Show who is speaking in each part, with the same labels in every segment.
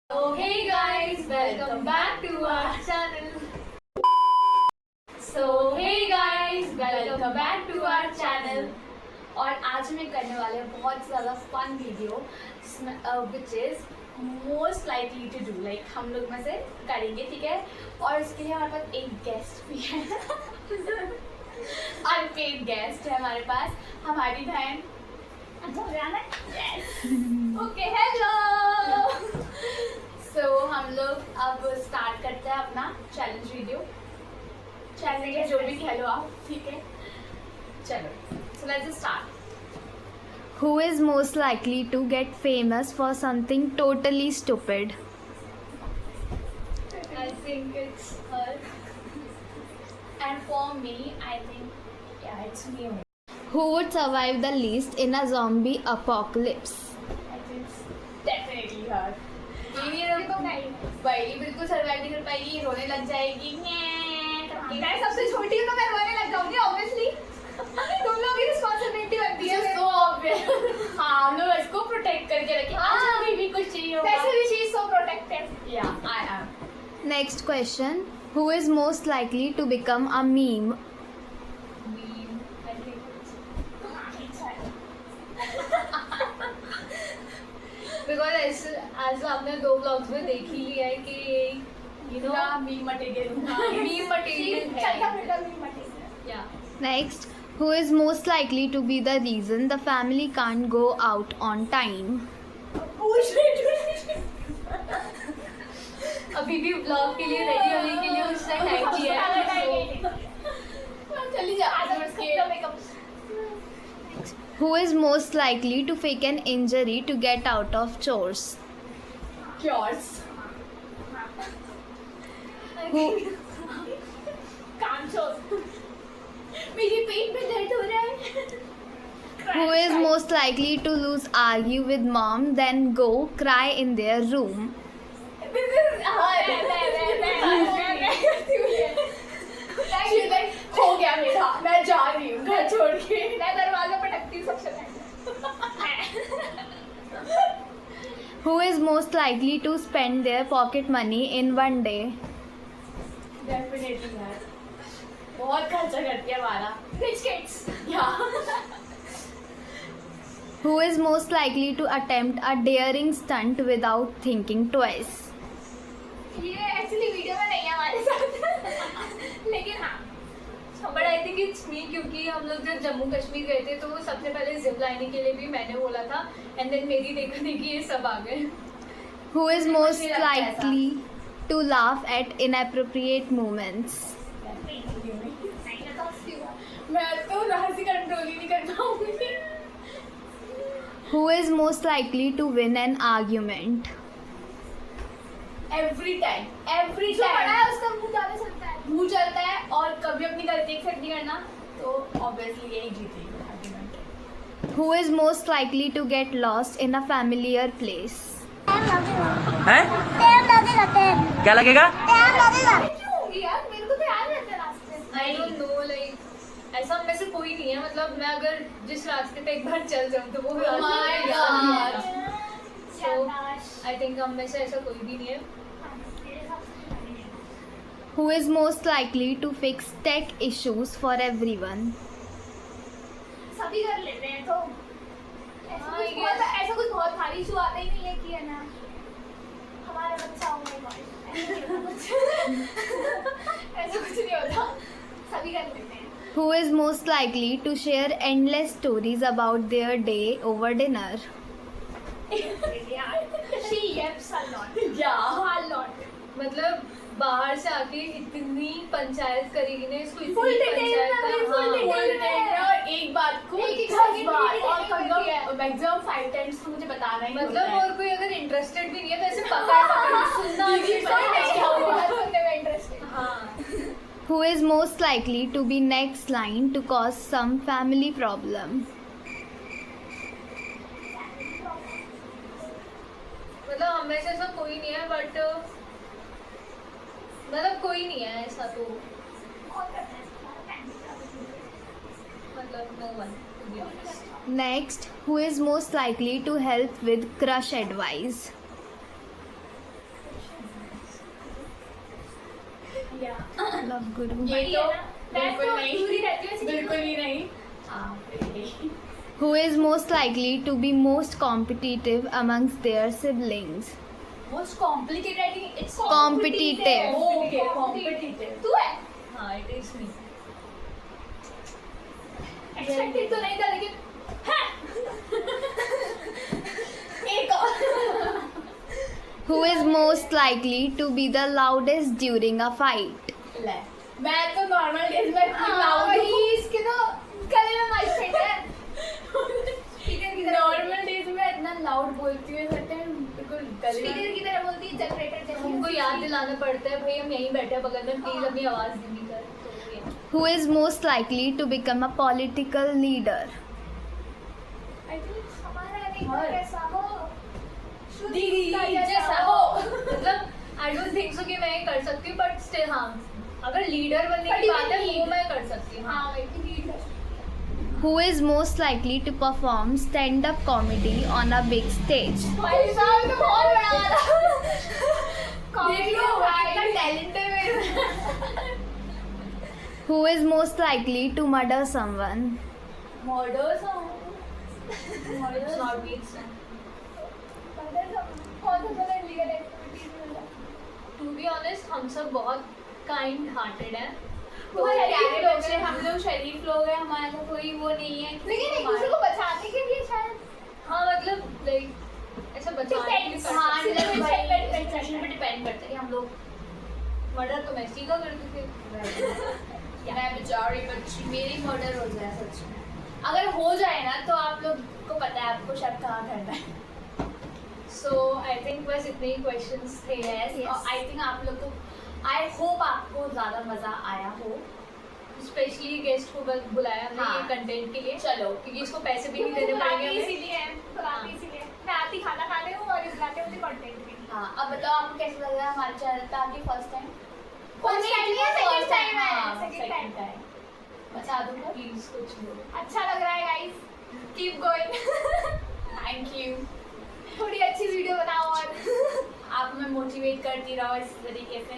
Speaker 1: So hey guys, welcome back to our channel. So hey guys, welcome back to our channel. और आज मैं करने वाले हैं बहुत ज़्यादा fun video which is most likely to do, like हम लोग में से करेंगे, ठीक है। और इसके लिए हमारे पास एक गेस्ट भी है अनपेड गेस्ट है हमारे पास, हमारी बहन। Okay, hello. सो हम लोग अब स्टार्ट करते हैं अपना चैलेंज वीडियो, चैलेंज जो भी कह लो आप, ठीक है। चलो, so let's start.
Speaker 2: Who is most likely to get famous for something totally stupid?
Speaker 1: I think it's her. And for me, I think, yeah, it's me only.
Speaker 2: Who would survive the least in a zombie apocalypse?
Speaker 1: I think it's definitely her. ये तो भाई बिल्कुल survive नहीं कर पाएगी, रोने लग जाएगी। मैं सबसे छोटी हूँ तो मैं रोने लग जाऊंगी ऑब्वियसली। तुम लोग की रिस्पांसिबिलिटी बनती है। So obvious. हाँ, हम लोग इसको प्रोटेक्ट करके रखें। अच्छा, अभी भी कुछ चाहिए होगा। वैसे भी she is so protected. Yeah, I am.
Speaker 2: Next question. Who is most likely to become a meme?
Speaker 1: Because ऐसा आपने 2 ब्लॉग्स में देख ही लिया है कि you know meme material meme material है।
Speaker 2: Next. Who is most likely to be the reason the family can't go out on time?
Speaker 1: अभी भी ब्लॉग के लिए रेडी होने के लिए उसने टाइम किया है। चली जा।
Speaker 2: Who is most likely to fake an injury to get out of chores?
Speaker 1: Cures.
Speaker 2: Who
Speaker 1: काम छोड़। मेरी पेट में दर्द हो रहा है।
Speaker 2: Who is most likely to argue with mom then go cry in their room?
Speaker 1: हो गया मेरा, मैं जा रही हूँ घर छोड़ के। मैं दरवाजा पटकती हूँ सबसे पहले।
Speaker 2: Who is most likely to spend their pocket money in one day?
Speaker 1: Definitely यार, बहुत खर्चा करती है हमारा। Rich kids. या।
Speaker 2: Who is most likely to attempt a daring stunt without thinking twice?
Speaker 1: ये एक्चुअली वीडियो में नहीं है हमारे साथ लेकिन हाँ, but I think it's me, क्योंकि हम लोग जब जम्मू कश्मीर गए थे तो सबसे पहले जिप लाइनिंग के लिए भी मैंने बोला था, एंड देन मेरी देखने की ये सब आ गए।
Speaker 2: Who is most
Speaker 1: मुझे लगता है ऐसा।
Speaker 2: likely to laugh at inappropriate moments?
Speaker 1: मैं तो हंसी कंट्रोल ही नहीं कर पाऊंगी।
Speaker 2: Who is most likely to win an argument?
Speaker 1: Every time बड़ा है उसका मुंह ज्यादा चलता है, मुंह चलता है और कभी अपनी गलती एक्सेप्ट नहीं करना, तो ऑब्वियसली यही जीतेगी argument.
Speaker 2: Who is most likely to get lost in a familiar place?
Speaker 3: हैं? क्या लगेगा?
Speaker 1: क्यों होगी यार, मेरे को तो याद रहता है रास्ते। आई डोंट नो, लाइक ऐसा में से कोई नहीं है, मतलब मैं अगर जिस रास्ते पे एक बार चल जाऊँ तो वो आई थिंक हम में से ऐसा कोई भी नहीं है।
Speaker 2: Who is most likely to fix tech issues for everyone?
Speaker 1: सभी कर लेते हैं, तो ऐसा कुछ बहुत भारी इशू आता ही नहीं है कि है ना हमारा बच्चा हो ऐसा कुछ नहीं होता, सभी कर लेते हैं।
Speaker 2: Who is most likely to share endless stories about their day over dinner?
Speaker 1: She yaps a lot. Yeah, a lot. मतलब बाहर से आके इतनी पंचायत करेगी ना, इसको इतनी पंचायत और एक बात को 10 बार और कम मैक्सिमम 5 टाइम्स तो मुझे बताना ही मतलब, और कोई अगर इंटरेस्टेड भी नहीं है तो ऐसे पकड़ सुनना सुनने में इंटरेस्टेड। हाँ।
Speaker 2: Who is most likely to be next line to cause some family problem?
Speaker 1: मतलब हमें से ऐसा कोई नहीं है, बट मतलब कोई नहीं है ऐसा, तो मतलब no one, to be honest.
Speaker 2: Next, who is most likely to help with crush advice? Love Guru.
Speaker 1: ये तो
Speaker 4: बिल्कुल नहीं।
Speaker 1: दूरी रहती है
Speaker 4: बिल्कुल ही नहीं।
Speaker 2: Who is most likely to be most competitive amongst their siblings?
Speaker 4: Most complicated it's
Speaker 2: Competitive.
Speaker 4: Okay competitive.
Speaker 1: तू है
Speaker 4: हाँ इट इज मी।
Speaker 1: एक्सपेक्टेड तो नहीं था लेकिन एक और
Speaker 2: Who is most likely to be the loudest during a fight?
Speaker 4: ले मैं तो नॉर्मल डेज में लाउड
Speaker 1: वही इसके तो गले में माइक फिट है स्पीकर की तरह
Speaker 4: नॉर्मल डेज में इतना लाउड बोलती हूँ करते हैं बिल्कुल गले में।
Speaker 1: स्पीकर की तरह बोलती है जनरेटर
Speaker 3: हमको याद दिलाना पड़ता है भाई हम यहीं बैठे हैं बगल में प्लीज अपनी आवाज धीमी कर तो ये
Speaker 2: Who is most likely to become a political leader?
Speaker 1: I think हमारा नहीं
Speaker 4: और?
Speaker 1: कैसा हो
Speaker 4: दीदी
Speaker 1: जैसा
Speaker 4: जैसा
Speaker 1: हो
Speaker 4: हो।
Speaker 3: मतलब आई डोंट थिंक सो कि मैं ये कर सकती हूँ बट स्टिल हाँ अगर लीडर बनने की बात है वो मैं कर सकती हूँ
Speaker 1: हाँ वही lead
Speaker 2: Who is most likely to perform stand-up comedy on a big stage?
Speaker 1: भाई साहब तो बहुत बड़ा वाला
Speaker 4: देख लो कितना टैलेंट है मेरे।
Speaker 2: Who is most likely to murder someone?
Speaker 4: मॉडर्स
Speaker 3: It's not me, it's not.
Speaker 1: कौन सा वाला लीगल एक्टिविटीज में
Speaker 3: To be honest हम सब बहुत काइंड हार्टेड हैं
Speaker 4: बहुत प्यारे लोग हैं हम लोग शरीफ लोग हैं हमारा तो कोई वो नहीं है
Speaker 1: लेकिन एक दूसरे को बचाने के लिए शायद
Speaker 3: हाँ मतलब लाइक ऐसा बचाने के लिए कर
Speaker 4: हाँ
Speaker 3: सकते हैं।
Speaker 4: सिचुएशन पे डिपेंड करता है कि हम लोग
Speaker 3: मर्डर तो मैं सीखा करती थी
Speaker 4: मैं बेचारी बच्ची मेरी मर्डर हो जाए सच में अगर हो जाए ना तो आप लोग को पता है आपको शायद कहाँ करना है
Speaker 3: सो आई थिंक बस इतने ही क्वेश्चंस थे
Speaker 4: आई थिंक आप लोग को आई होप आपको ज़्यादा मज़ा आया हो
Speaker 3: स्पेशली गेस्ट को बस बुलाया हमने
Speaker 4: हाँ।
Speaker 3: ये कंटेंट के लिए
Speaker 4: चलो
Speaker 3: क्योंकि इसको पैसे भी नहीं देने पड़ेंगे हमें
Speaker 1: इसीलिए बुलाती इसीलिए मैं आती खाना खाने हूँ और बुलाते मुझे कंटेंट भी
Speaker 4: हाँ अब बताओ आपको कैसा लग रहा है हमारे चैनल पे आपकी फर्स्ट टाइम
Speaker 1: First time नहीं है, second time है, second
Speaker 4: सेकंड
Speaker 1: time।
Speaker 4: टाइम बता दूंगा
Speaker 3: प्लीज कुछ बोलो
Speaker 1: अच्छा लग रहा है guys keep going
Speaker 4: thank you
Speaker 1: थोड़ी अच्छी वीडियो बनाओ और
Speaker 4: आप हमें मोटिवेट करती रहो इस तरीके से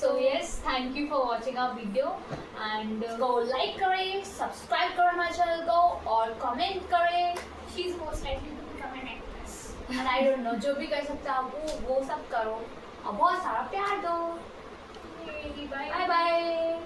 Speaker 3: so yes thank you for watching our video and
Speaker 4: तो लाइक करें सब्सक्राइब करें हमारे चैनल को और कमेंट करें
Speaker 1: she is most likely to become an actress
Speaker 4: and I don't know जो भी कर सकते हो आप वो सब करो और बहुत सारा प्यार दो
Speaker 1: बाय
Speaker 4: बाय बाय